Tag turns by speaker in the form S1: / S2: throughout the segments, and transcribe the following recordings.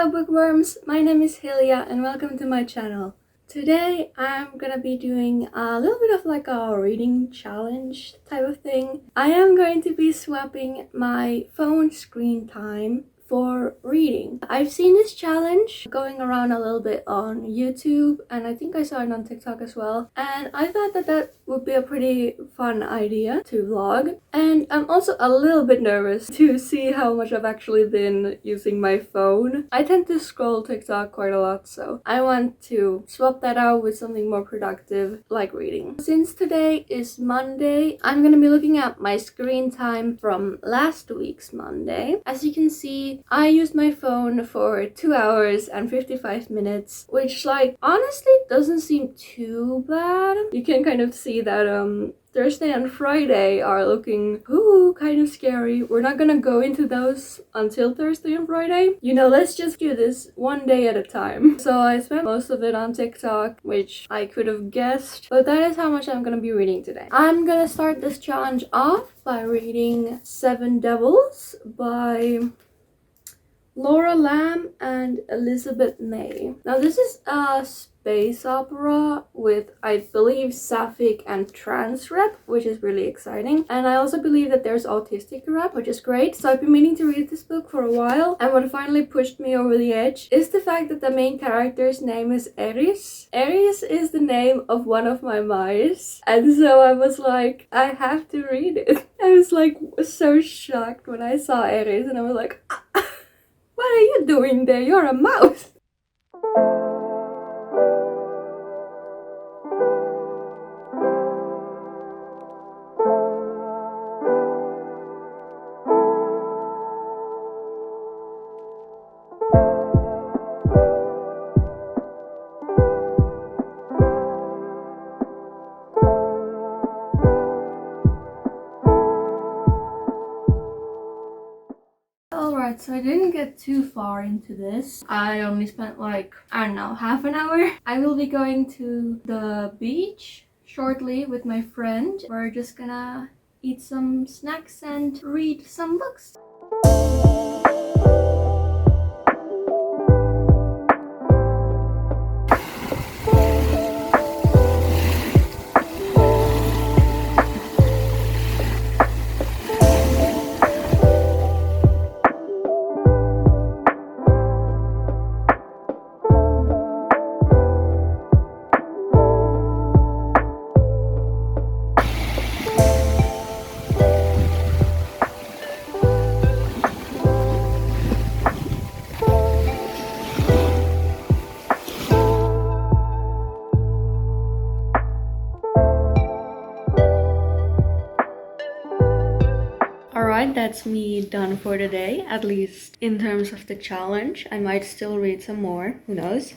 S1: Hello bookworms, my name is Hilya and welcome to my channel. Today I'm gonna be doing a little bit of like a reading challenge type of thing. I am going to be swapping my phone screen time for reading. I've seen this challenge going around a little bit on YouTube and I think I saw it on TikTok as well, and I thought that would be a pretty fun idea to vlog. And I'm also a little bit nervous to see how much I've actually been using my phone. I tend to scroll TikTok quite a lot, so I want to swap that out with something more productive like reading. Since today is Monday, I'm gonna be looking at my screen time from last week's Monday. As you can see, I used my phone for 2 hours and 55 minutes, which like honestly doesn't seem too bad. You can kind of see that Thursday and Friday are looking kind of scary. We're not gonna go into those until Thursday and Friday. You know, let's just do this one day at a time. So I spent most of it on TikTok, which I could have guessed, but that is how much I'm gonna be reading today. I'm gonna start this challenge off by reading Seven Devils by Laura Lamb and Elizabeth May. Now this is a space opera with, I believe, sapphic and trans rep, which is really exciting. And I also believe that there's autistic rep, which is great. So I've been meaning to read this book for a while, and what finally pushed me over the edge is the fact that the main character's name is Eris. Eris is the name of one of my mice, and so I was like, I have to read it. I was like so shocked when I saw Eris, and I was like, what are you doing there? You're a mouse! Alright, so I didn't get too far into this. I only spent like, I don't know, half an hour. I will be going to the beach shortly with my friend. We're just gonna eat some snacks and read some books. Alright, that's me done for the day, at least in terms of the challenge. I might still read some more, who knows.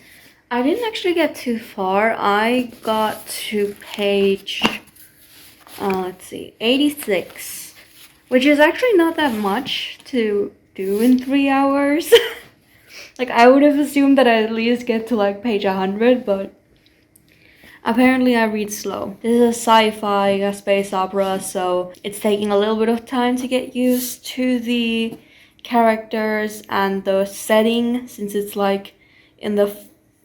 S1: I didn't actually get too far. I got to page, let's see, 86, which is actually not that much to do in 3 hours. Like, I would have assumed that I'd at least get to like page 100, but apparently I read slow. This is a sci-fi, a space opera, so it's taking a little bit of time to get used to the characters and the setting, since it's like in the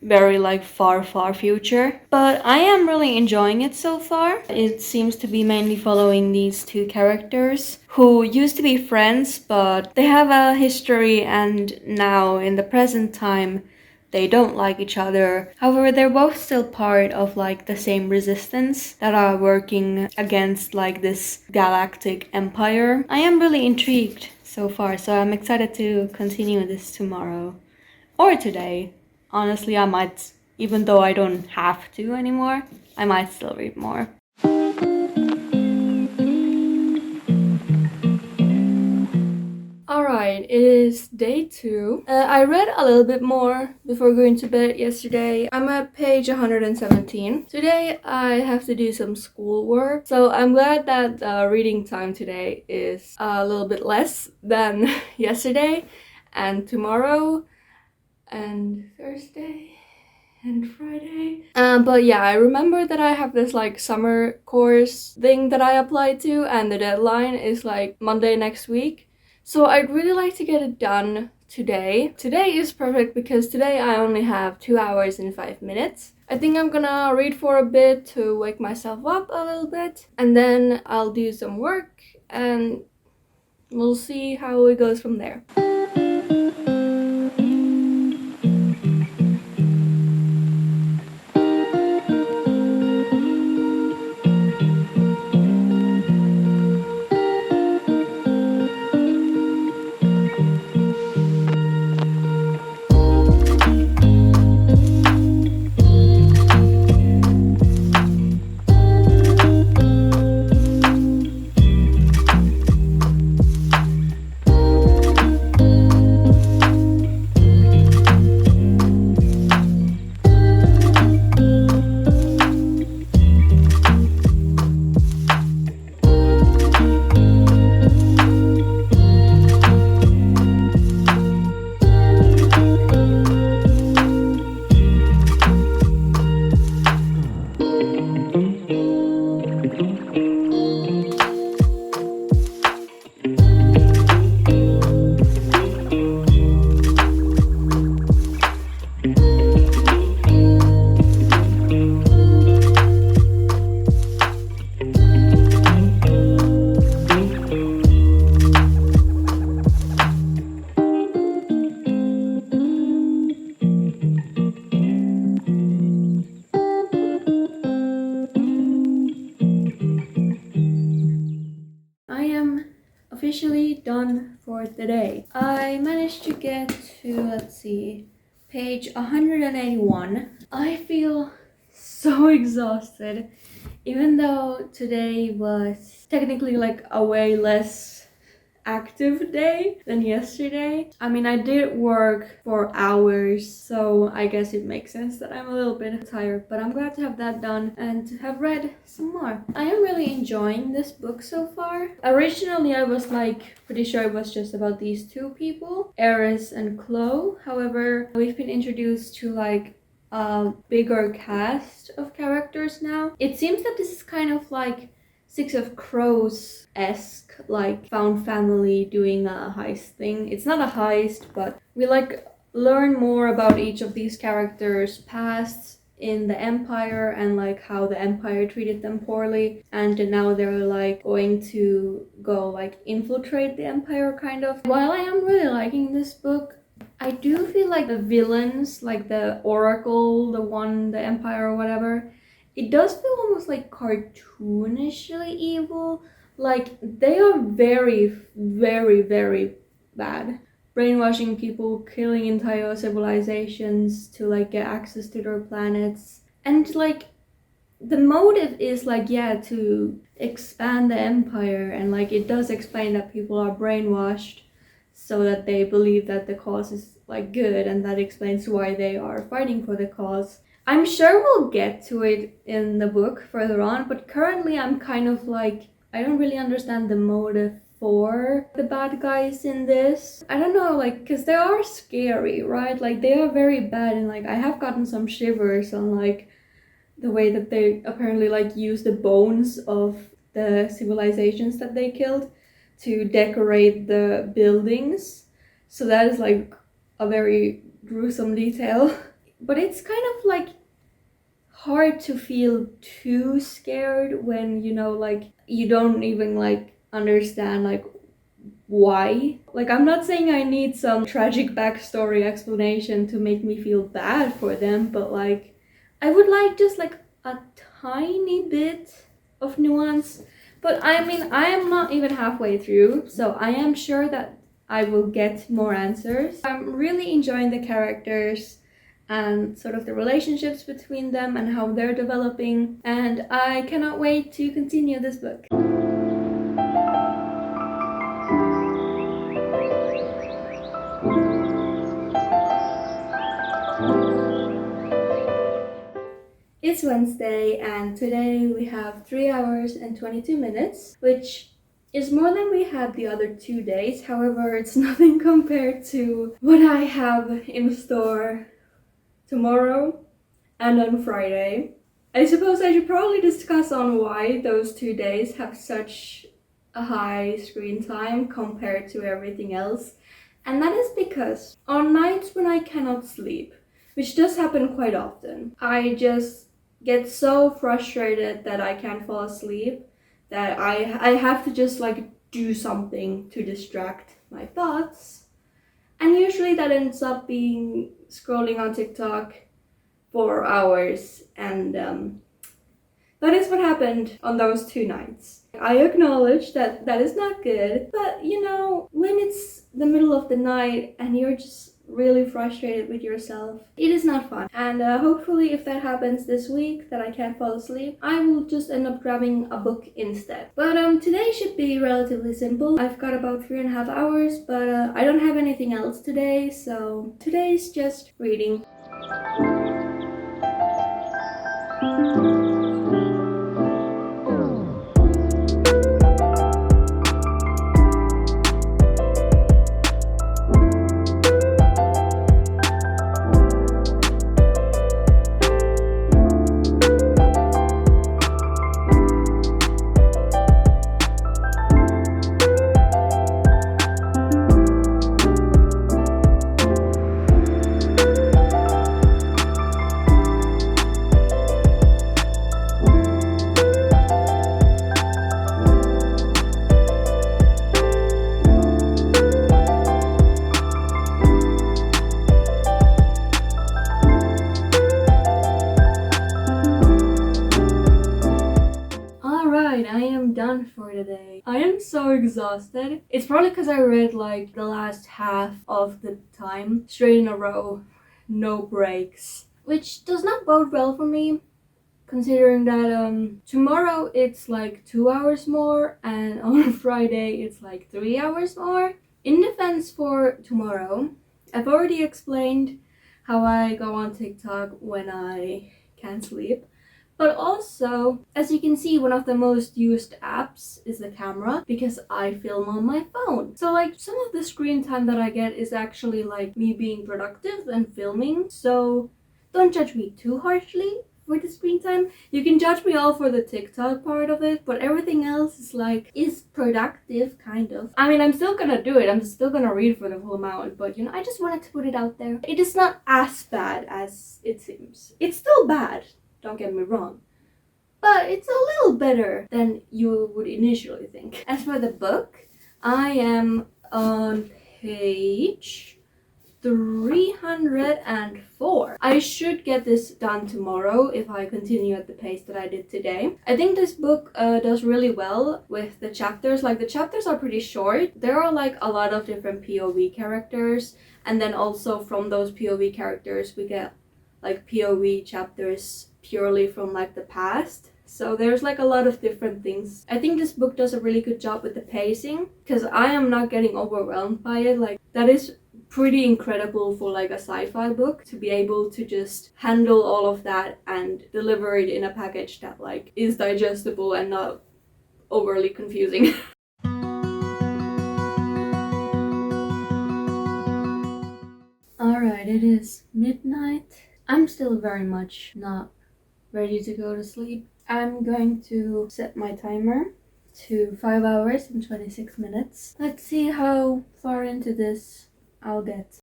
S1: very like far future. But I am really enjoying it so far. It seems to be mainly following these two characters who used to be friends, but they have a history, and now in the present time they don't like each other. However, they're both still part of like the same resistance that are working against like this galactic empire. I am really intrigued so far, so I'm excited to continue this tomorrow or today. Honestly, I might, even though I don't have to anymore, I might still read more. Alright, it is day 2. I read a little bit more before going to bed yesterday. I'm at page 117. Today I have to do some schoolwork, so I'm glad that reading time today is a little bit less than yesterday and tomorrow and Thursday and Friday. But yeah, I remember that I have this like summer course thing that I applied to, and the deadline is like Monday next week. So I'd really like to get it done today. Today is perfect because today I only have 2 hours and 5 minutes. I think I'm gonna read for a bit to wake myself up a little bit, and then I'll do some work and we'll see how it goes from there. Officially done for the day. I managed to get to, let's see, page 181. I feel so exhausted, even though today was technically like a way less active day than yesterday. I mean, I did work for hours, so I guess it makes sense that I'm a little bit tired, but I'm glad to have that done and to have read some more. I am really enjoying this book so far. Originally, I was like pretty sure it was just about these two people, Eris and Chloe. However, we've been introduced to like a bigger cast of characters now. It seems that this is kind of like Six of Crows-esque, like found family doing a heist thing. It's not a heist, but we like learn more about each of these characters' pasts in the Empire and like how the Empire treated them poorly, and now they're like going to go like infiltrate the Empire kind of. While I am really liking this book, I do feel like the villains, like the Oracle, the Empire or whatever, it does feel almost like cartoonishly evil. Like they are very, very, very bad. Brainwashing people, killing entire civilizations to like get access to their planets. And like the motive is like, yeah, to expand the empire, and like it does explain that people are brainwashed so that they believe that the cause is like good, and that explains why they are fighting for the cause. I'm sure we'll get to it in the book further on, but currently I'm kind of like, I don't really understand the motive for the bad guys in this. I don't know, like, because they are scary, right? Like, they are very bad, and like, I have gotten some shivers on like the way that they apparently like use the bones of the civilizations that they killed to decorate the buildings. So that is like a very gruesome detail. But it's kind of like hard to feel too scared when, you know, like you don't even like understand like why. Like, I'm not saying I need some tragic backstory explanation to make me feel bad for them, but like I would like just like a tiny bit of nuance. But I mean, I am not even halfway through, so I am sure that I will get more answers. I'm really enjoying the characters and sort of the relationships between them and how they're developing, and I cannot wait to continue this book. It's Wednesday, and today we have 3 hours and 22 minutes, which is more than we had the other 2 days. However, it's nothing compared to what I have in store tomorrow and on Friday. I suppose I should probably discuss on why those 2 days have such a high screen time compared to everything else. And that is because on nights when I cannot sleep, which does happen quite often, I just get so frustrated that I can't fall asleep that I have to just like do something to distract my thoughts. And usually that ends up being scrolling on TikTok for hours, and that is what happened on those 2 nights. I acknowledge that that is not good, but you know, when it's the middle of the night and you're just really frustrated with yourself, it is not fun. And hopefully if that happens this week, that I can't fall asleep, I will just end up grabbing a book instead. But today should be relatively simple. I've got about 3.5 hours, but I don't have anything else today, so today's just reading. I am done for today. I am so exhausted. It's probably because I read like the last half of the time straight in a row, no breaks, which does not bode well for me, considering that tomorrow it's like 2 hours more and on Friday it's like 3 hours more. In defense for tomorrow, I've already explained how I go on TikTok when I can't sleep. But also, as you can see, one of the most used apps is the camera because I film on my phone. So like some of the screen time that I get is actually like me being productive and filming. So don't judge me too harshly for the screen time. You can judge me all for the TikTok part of it, but everything else is productive, kind of. I mean, I'm still gonna do it. I'm still gonna read for the full amount, but you know, I just wanted to put it out there. It is not as bad as it seems. It's still bad. Don't get me wrong, but it's a little better than you would initially think. As for the book, I am on page 304. I should get this done tomorrow if I continue at the pace that I did today. I think this book does really well with the chapters. Like the chapters are pretty short. There are like a lot of different POV characters, and then also from those POV characters we get like POV chapters purely from like the past. So there's like a lot of different things. I think this book does a really good job with the pacing because I am not getting overwhelmed by it. Like that is pretty incredible for like a sci-fi book to be able to just handle all of that and deliver it in a package that like is digestible and not overly confusing. Alright, it is midnight. I'm still very much not ready to go to sleep. I'm going to set my timer to 5 hours and 26 minutes. Let's see how far into this I'll get.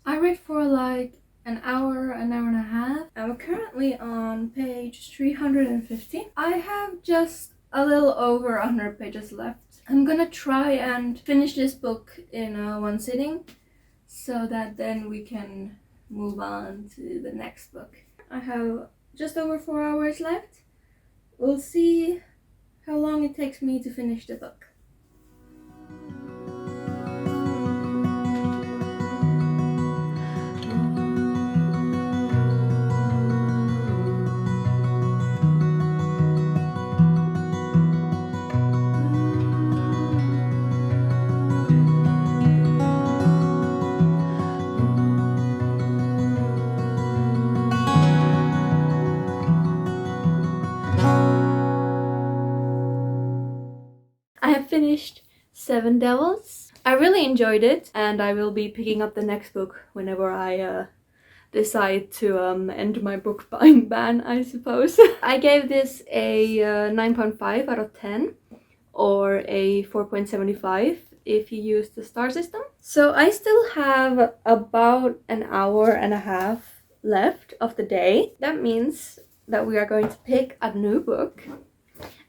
S1: I read for like an hour and a half. I'm currently on page 350. I have just a little over 100 pages left. I'm gonna try and finish this book in one sitting so that then we can move on to the next book. I have just over 4 hours left. We'll see how long it takes me to finish the book. I have finished 7 Devils. I really enjoyed it, and I will be picking up the next book whenever I decide to end my book buying ban, I suppose. I gave this a 9.5 out of 10 or a 4.75 if you use the star system. So I still have about an hour and a half left of the day. That means that we are going to pick a new book.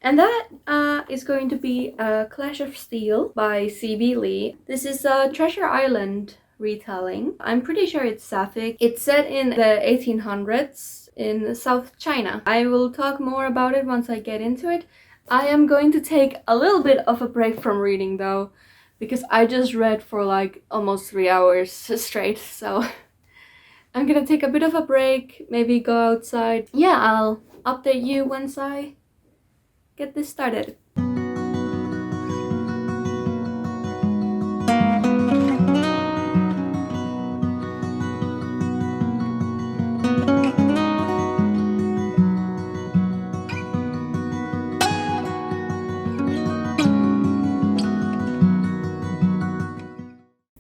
S1: And that is going to be Clash of Steel by C.B. Lee. This is a Treasure Island retelling. I'm pretty sure it's Sapphic. It's set in the 1800s in South China. I will talk more about it once I get into it. I am going to take a little bit of a break from reading though, because I just read for like almost 3 hours straight, so I'm gonna take a bit of a break, maybe go outside. Yeah, I'll update you once I get this started.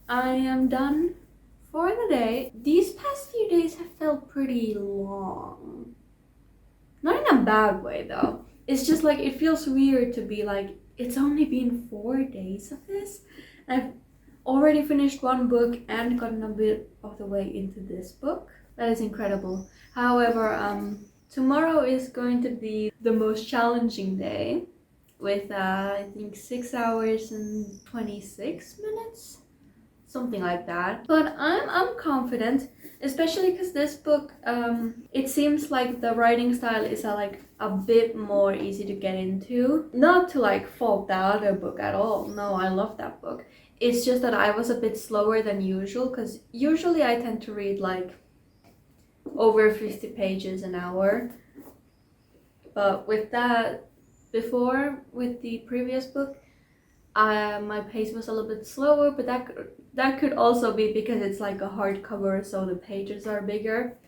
S1: I am done for the day. These past few days have felt pretty long. Not in a bad way though. It's just like it feels weird to be like, it's only been 4 days of this. And I've already finished one book and gotten a bit of the way into this book. That is incredible. However, tomorrow is going to be the most challenging day with I think 6 hours and 26 minutes. Something like that. But I'm confident, especially because this book, it seems like the writing style is like a bit more easy to get into. Not to like fault the other book at all. No, I love that book. It's just that I was a bit slower than usual, because usually I tend to read like over 50 pages an hour. But with that, before, with the previous book, my pace was a little bit slower, but that could also be because it's like a hardcover, so the pages are bigger.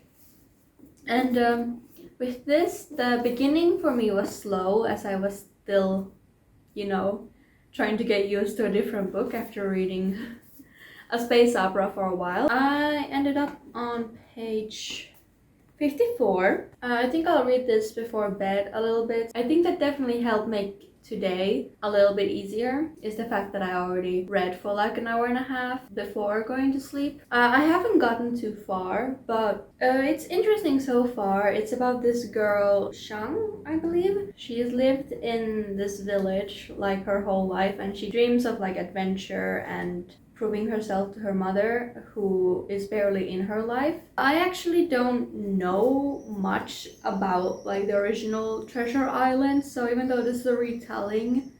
S1: And with this, the beginning for me was slow, as I was still, you know, trying to get used to a different book after reading a space opera for a while. I ended up on page 54. I think I'll read this before bed a little bit. I think that definitely helped make today a little bit easier, is the fact that I already read for like an hour and a half before going to sleep. I haven't gotten too far, but it's interesting so far. It's about this girl, Shang, I believe. She has lived in this village like her whole life, and she dreams of like adventure and proving herself to her mother, who is barely in her life. I actually don't know much about like the original Treasure Island, so even though this is a retelling,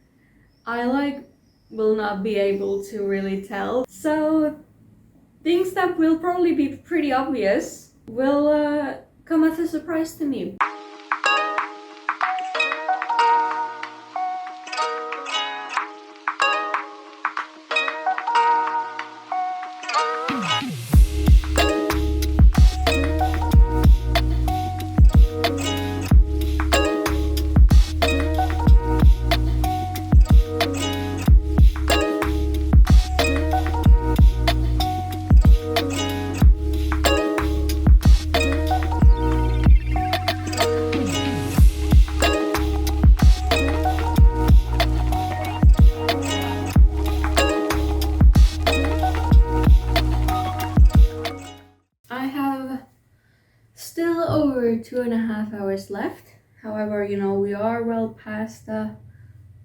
S1: I like will not be able to really tell. So things that will probably be pretty obvious will come as a surprise to me. Still over 2.5 hours left. However, you know, we are well past the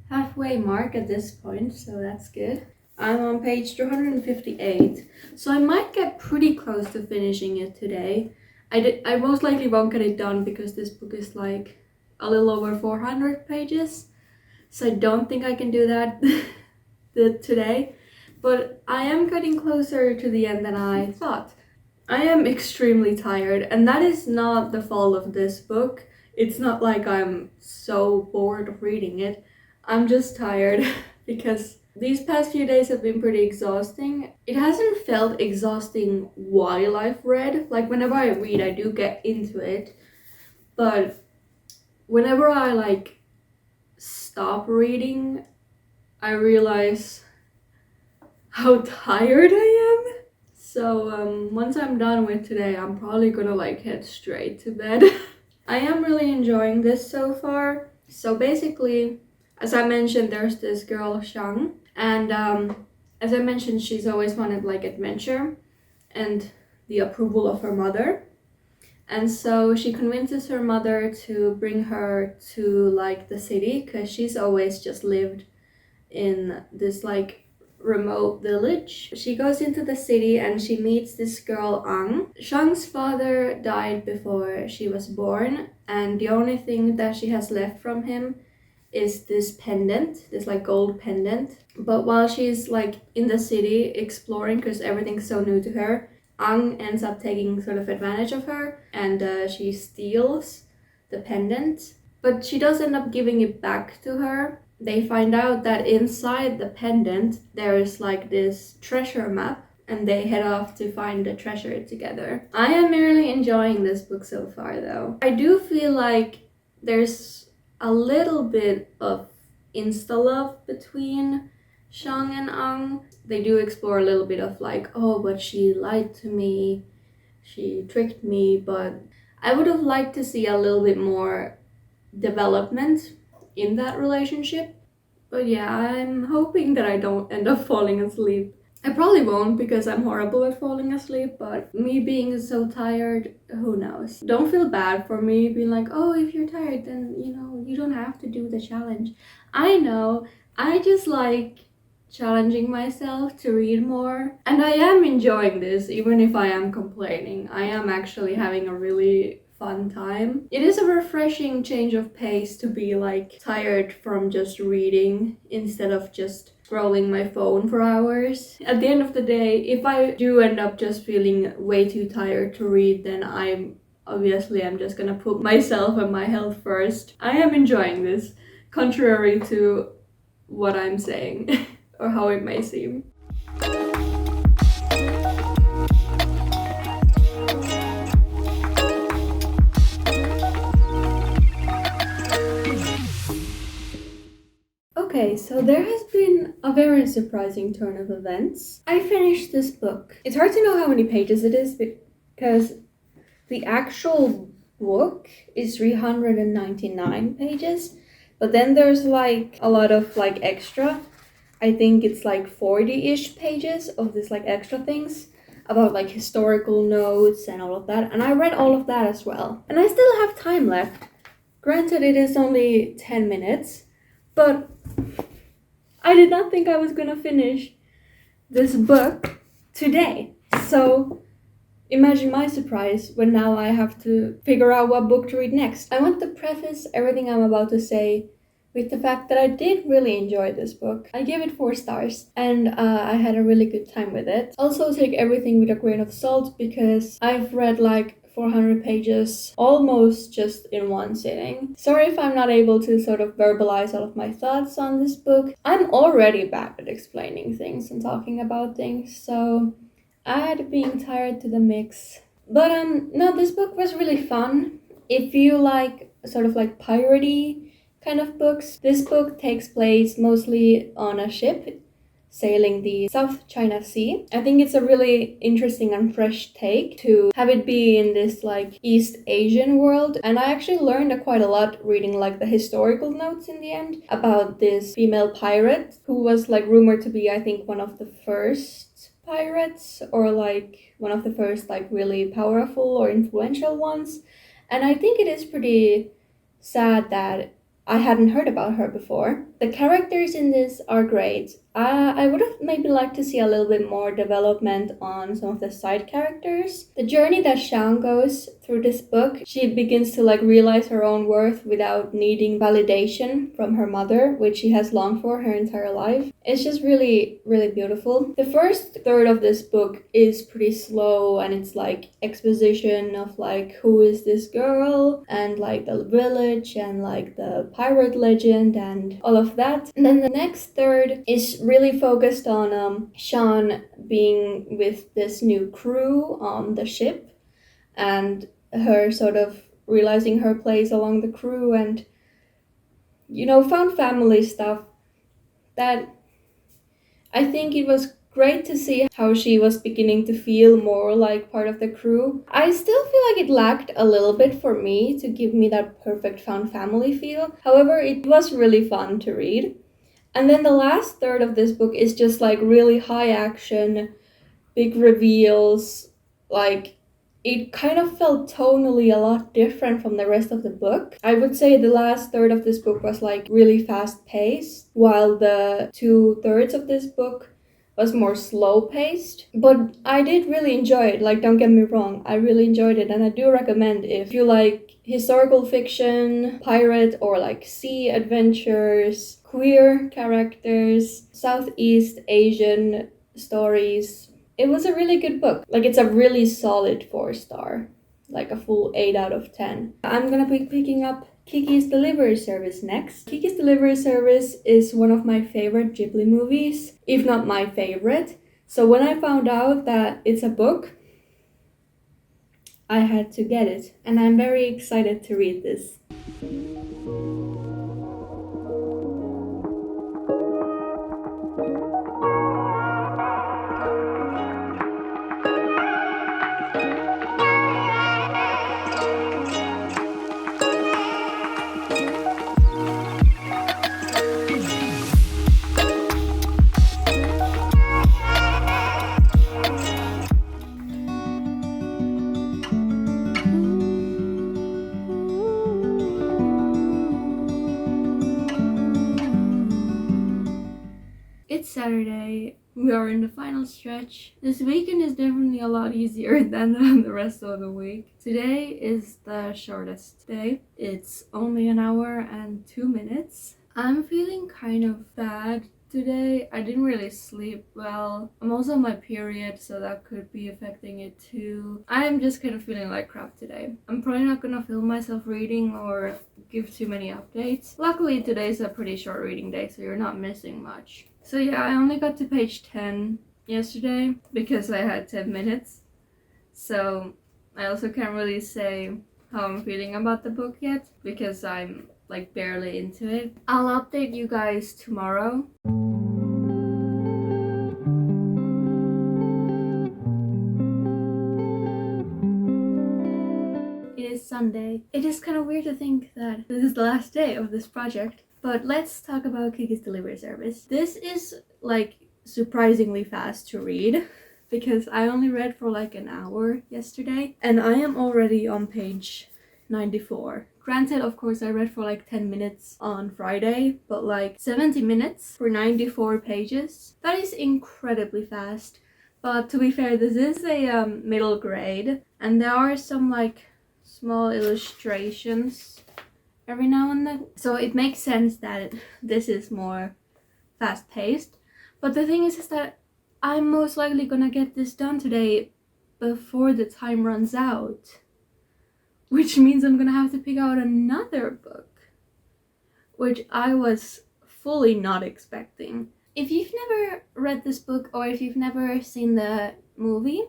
S1: halfway mark at this point, so that's good. I'm on page 258, so I might get pretty close to finishing it today. I most likely won't get it done because this book is like a little over 400 pages, so I don't think I can do that today. But I am getting closer to the end than I thought. I am extremely tired, and that is not the fault of this book. It's not like I'm so bored of reading it. I'm just tired because these past few days have been pretty exhausting. It hasn't felt exhausting while I've read. Like whenever I read, I do get into it. But whenever I like stop reading, I realize how tired I am. So once I'm done with today, I'm probably gonna like head straight to bed. I am really enjoying this so far. So basically, as I mentioned, there's this girl Shang, and as I mentioned, she's always wanted like adventure and the approval of her mother. And so she convinces her mother to bring her to like the city because she's always just lived in this like remote village. She goes into the city and she meets this girl Ang. Shang's father died before she was born, and the only thing that she has left from him is this pendant, this like gold pendant. But while she's like in the city exploring, because everything's so new to her, Ang ends up taking sort of advantage of her, and she steals the pendant. But she does end up giving it back to her. They find out that inside the pendant there is like this treasure map, and they head off to find the treasure together. I am really enjoying this book so far though. I do feel like there's a little bit of insta-love between Shang and Ang. They do explore a little bit of like, oh, but she lied to me, she tricked me, but I would have liked to see a little bit more development in that relationship. But yeah, I'm hoping that I don't end up falling asleep. I probably won't because I'm horrible at falling asleep, but me being so tired, who knows? Don't feel bad for me being like, oh, if you're tired, then you don't have to do the challenge. I know, I just like challenging myself to read more, and I am enjoying this even if I am complaining. I am actually having a really fun time. It is a refreshing change of pace to be like tired from just reading instead of just scrolling my phone for hours. At the end of the day, if I do end up just feeling way too tired to read, then I'm just gonna put myself and my health first. I am enjoying this, contrary to what I'm saying or how it may seem. Okay, so there has been a very surprising turn of events. I finished this book. It's hard to know how many pages it is because the actual book is 399 pages, but then there's like a lot of like extra. I think it's like 40-ish pages of this like extra things about like historical notes and all of that, and I read all of that as well. And I still have time left. Granted, it is only 10 minutes, but I did not think I was gonna finish this book today. So imagine my surprise when now I have to figure out what book to read next. I want to preface everything I'm about to say with the fact that I did really enjoy this book. I gave it 4 stars, and I had a really good time with it. Also take everything with a grain of salt because I've read like 400 pages almost just in one sitting. Sorry if I'm not able to sort of verbalize all of my thoughts on this book. I'm already bad at explaining things and talking about things, so add being tired to the mix. But no, this book was really fun. If you like sort of like piratey kind of books, this book takes place mostly on a ship sailing the South China Sea. I think it's a really interesting and fresh take to have it be in this like East Asian world, and I actually learned quite a lot reading like the historical notes in the end about this female pirate who was like rumored to be, I think, one of the first pirates or like one of the first like really powerful or influential ones. And I think it is pretty sad that I hadn't heard about her before. The characters in this are great. I would have maybe liked to see a little bit more development on some of the side characters. The journey that Shang goes through this book, she begins to like realize her own worth without needing validation from her mother, which she has longed for her entire life. It's just really, really beautiful. The first third of this book is pretty slow, and it's like exposition of like who is this girl and like the village and like the pirate legend and all of that. And then the next third is really focused on Sean being with this new crew on the ship and her sort of realizing her place along the crew and found family stuff that I think it was great to see how she was beginning to feel more like part of the crew. I still feel like it lacked a little bit for me to give me that perfect found family feel. However, it was really fun to read. And then the last third of this book is just like really high action, big reveals, like it kind of felt tonally a lot different from the rest of the book. I would say the last third of this book was like really fast paced, while the 2/3 of this book was more slow paced. But I did really enjoy it, like don't get me wrong, I really enjoyed it, and I do recommend if you like historical fiction, pirate, or like sea adventures, queer characters, Southeast Asian stories. It was a really good book. Like it's a really solid 4-star, like a full 8 out of 10. I'm gonna be picking up Kiki's Delivery Service next. Kiki's Delivery Service is one of my favorite Ghibli movies, if not my favorite. So when I found out that it's a book, I had to get it, and I'm very excited to read this. It's Saturday. We are in the final stretch. This weekend is definitely a lot easier than the rest of the week. Today is the shortest day. It's only an hour and 2 minutes. I'm feeling kind of bad today. I didn't really sleep well. I'm also on my period, so that could be affecting it too. I'm just kind of feeling like crap today. I'm probably not gonna film myself reading or give too many updates. Luckily today's a pretty short reading day, so you're not missing much. So yeah, I only got to page 10 yesterday because I had 10 minutes. So I also can't really say how I'm feeling about the book yet because I'm like barely into it. I'll update you guys tomorrow. It is Sunday. It is kind of weird to think that this is the last day of this project. But let's talk about Kiki's Delivery Service. This is like surprisingly fast to read because I only read for like an hour yesterday and I am already on page 94. Granted, of course, I read for like 10 minutes on Friday, but like 70 minutes for 94 pages. That is incredibly fast. But to be fair, this is a middle grade and there are some like small illustrations every now and then. So it makes sense that this is more fast-paced. But the thing is that I'm most likely gonna get this done today before the time runs out. Which means I'm gonna have to pick out another book. Which I was fully not expecting. If you've never read this book or if you've never seen the movie,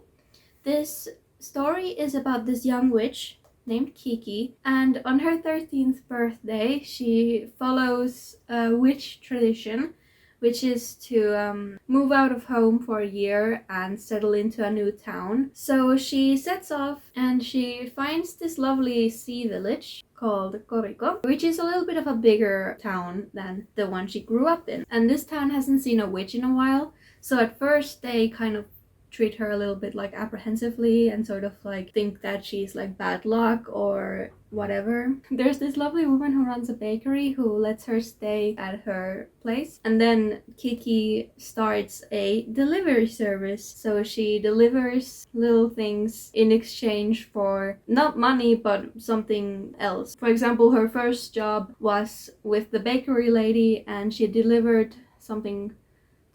S1: this story is about this young witch named Kiki, and on her 13th birthday she follows a witch tradition, which is to move out of home for a year and settle into a new town. So she sets off and she finds this lovely sea village called Koriko, which is a little bit of a bigger town than the one she grew up in. And this town hasn't seen a witch in a while, so at first they kind of treat her a little bit like apprehensively and sort of like think that she's like bad luck or whatever. There's this lovely woman who runs a bakery who lets her stay at her place, and then Kiki starts a delivery service. So she delivers little things in exchange for not money but something else. For example, her first job was with the bakery lady and she delivered something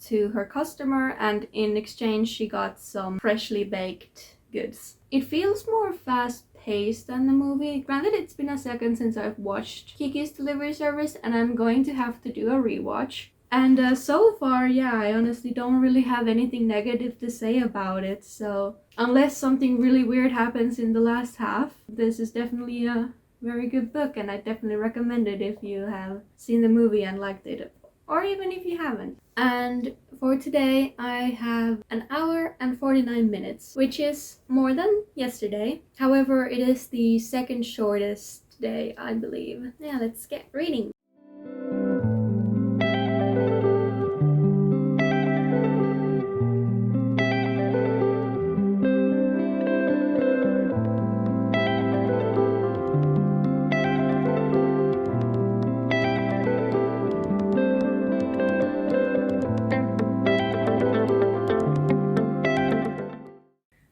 S1: to her customer, and in exchange she got some freshly baked goods. It feels more fast-paced than the movie. Granted, it's been a second since I've watched Kiki's Delivery Service and I'm going to have to do a rewatch. And so far, yeah, I honestly don't really have anything negative to say about it. So unless something really weird happens in the last half, this is definitely a very good book and I definitely recommend it if you have seen the movie and liked it. Or even if you haven't. And For today, I have an hour and 49 minutes, which is more than yesterday. However, it is the second shortest day, I believe. Yeah, let's get reading.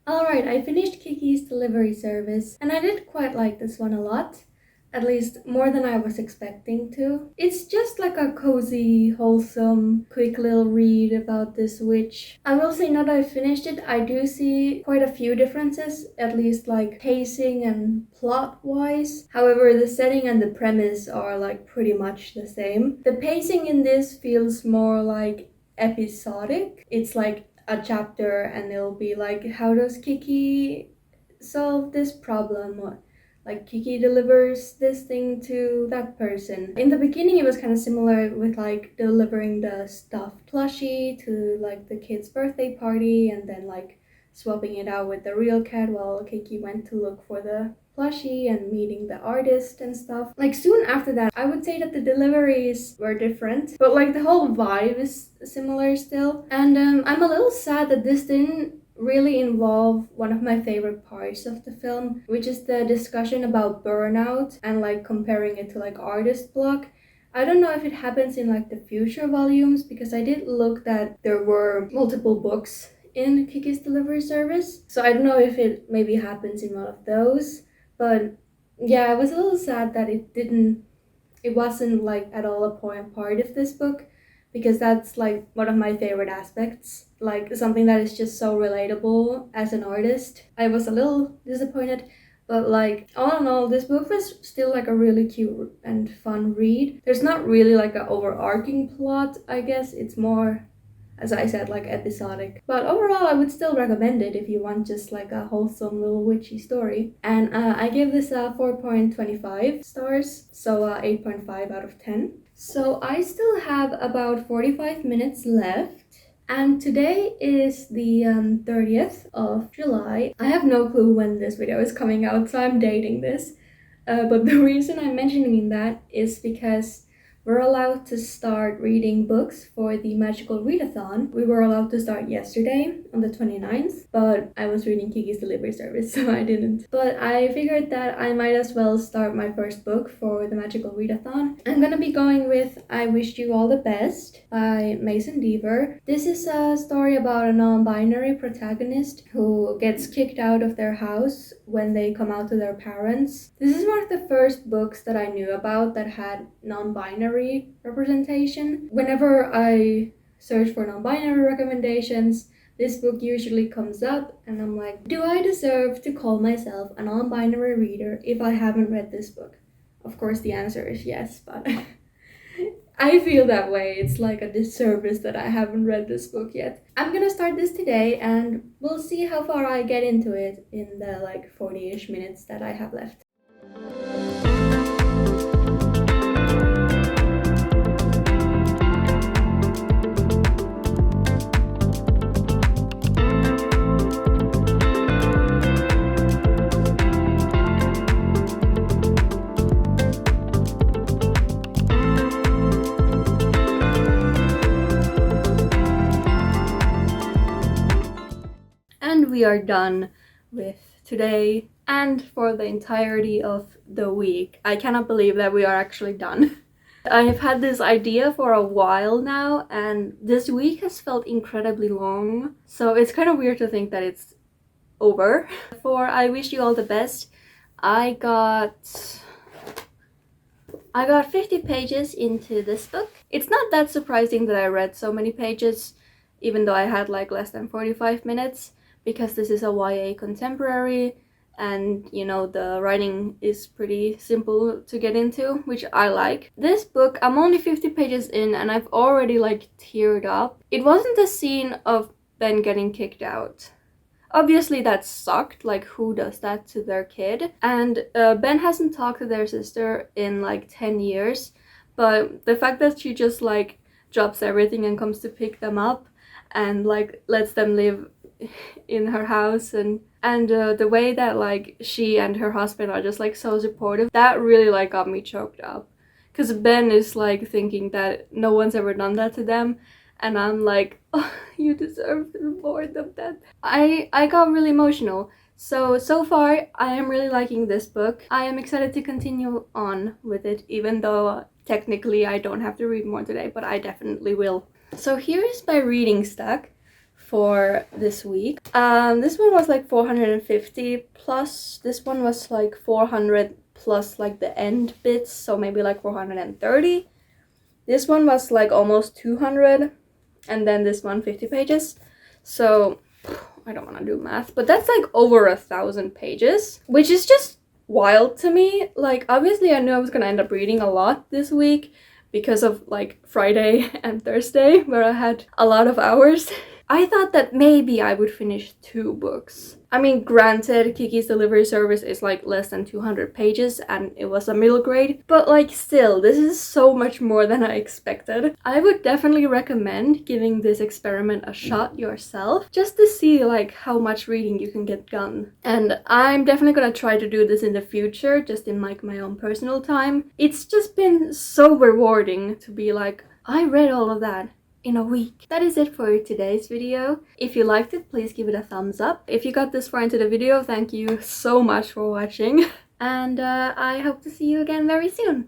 S1: Alright, I finished Kiki's Delivery Service, and I did quite like this one a lot. At least more than I was expecting to. It's just like a cozy, wholesome, quick little read about this witch. I will say now that I finished it, I do see quite a few differences, at least like pacing and plot-wise. However, the setting and the premise are like pretty much the same. The pacing in this feels more like episodic. It's like a chapter and it'll be like, how does Kiki solve this problem? Or like Kiki delivers this thing to that person. In the beginning it was kind of similar with like delivering the stuffed plushie to like the kid's birthday party and then like swapping it out with the real cat while Kiki went to look for the plushie and meeting the artist and stuff. Like soon after that, I would say that the deliveries were different, but like the whole vibe is similar still. And I'm a little sad that this didn't really involve one of my favorite parts of the film, which is the discussion about burnout and like comparing it to like artist block. I don't know if it happens in like the future volumes, because I did look that there were multiple books in Kiki's Delivery Service, so I don't know if it maybe happens in one of those. But yeah, I was a little sad that it wasn't like at all a part of this book, because that's like one of my favorite aspects, like something that is just so relatable as an artist. I was a little disappointed, but like all in all, this book was still like a really cute and fun read. There's not really like an overarching plot, I guess. It's more, as I said, like episodic. But overall, I would still recommend it if you want just like a wholesome little witchy story. And I give this a 4.25 stars, so 8.5 out of 10. So I still have about 45 minutes left. And today is the 30th of July. I have no clue when this video is coming out, so I'm dating this. But the reason I'm mentioning that is because we're allowed to start reading books for the Magical Readathon. We were allowed to start yesterday on the 29th, but I was reading Kiki's Delivery Service, so I didn't. But I figured that I might as well start my first book for the Magical Readathon. I'm gonna be going with I Wish You All the Best by Mason Deaver. This is a story about a non-binary protagonist who gets kicked out of their house when they come out to their parents. This is one of the first books that I knew about that had non-binary representation. Whenever I search for non-binary recommendations, this book usually comes up and I'm like, do I deserve to call myself a non-binary reader if I haven't read this book? Of course the answer is yes, but I feel that way. It's like a disservice that I haven't read this book yet. I'm gonna start this today and we'll see how far I get into it in the like 40-ish minutes that I have left. We are done with today and for the entirety of the week. I cannot believe that we are actually done. I have had this idea for a while now and this week has felt incredibly long, so it's kind of weird to think that it's over. For I Wish You All the Best, I got 50 pages into this book. It's not that surprising that I read so many pages, even though I had like less than 45 minutes. Because this is a YA contemporary and you know the writing is pretty simple to get into, which I like. This book, I'm only 50 pages in and I've already like teared up. It wasn't the scene of Ben getting kicked out. Obviously that sucked, like who does that to their kid? And Ben hasn't talked to their sister in like 10 years, but the fact that she just like drops everything and comes to pick them up, and like lets them live in her house, and the way that like she and her husband are just like so supportive, that really like got me choked up, because Ben is like thinking that no one's ever done that to them, and I'm like, oh, you deserve more than that. I got really emotional. So far I am really liking this book. I am excited to continue on with it, even though technically I don't have to read more today, but I definitely will. So here is my reading stack for this week. This one was like 450 plus, this one was like 400 plus like the end bits, so maybe like 430. This one was like almost 200, and then this one 50 pages. So I don't want to do math, but that's like over 1,000 pages, which is just wild to me. Like obviously I knew I was gonna end up reading a lot this week because of like Friday and Thursday where I had a lot of hours. I thought that maybe I would finish 2 books. I mean, granted, Kiki's Delivery Service is like less than 200 pages and it was a middle grade, but like still, this is so much more than I expected. I would definitely recommend giving this experiment a shot yourself, just to see like how much reading you can get done. And I'm definitely gonna try to do this in the future, just in like my own personal time. It's just been so rewarding to be like, I read all of that in a week. That is it for today's video. If you liked it, please give it a thumbs up. If you got this far into the video, thank you so much for watching. And I hope to see you again very soon.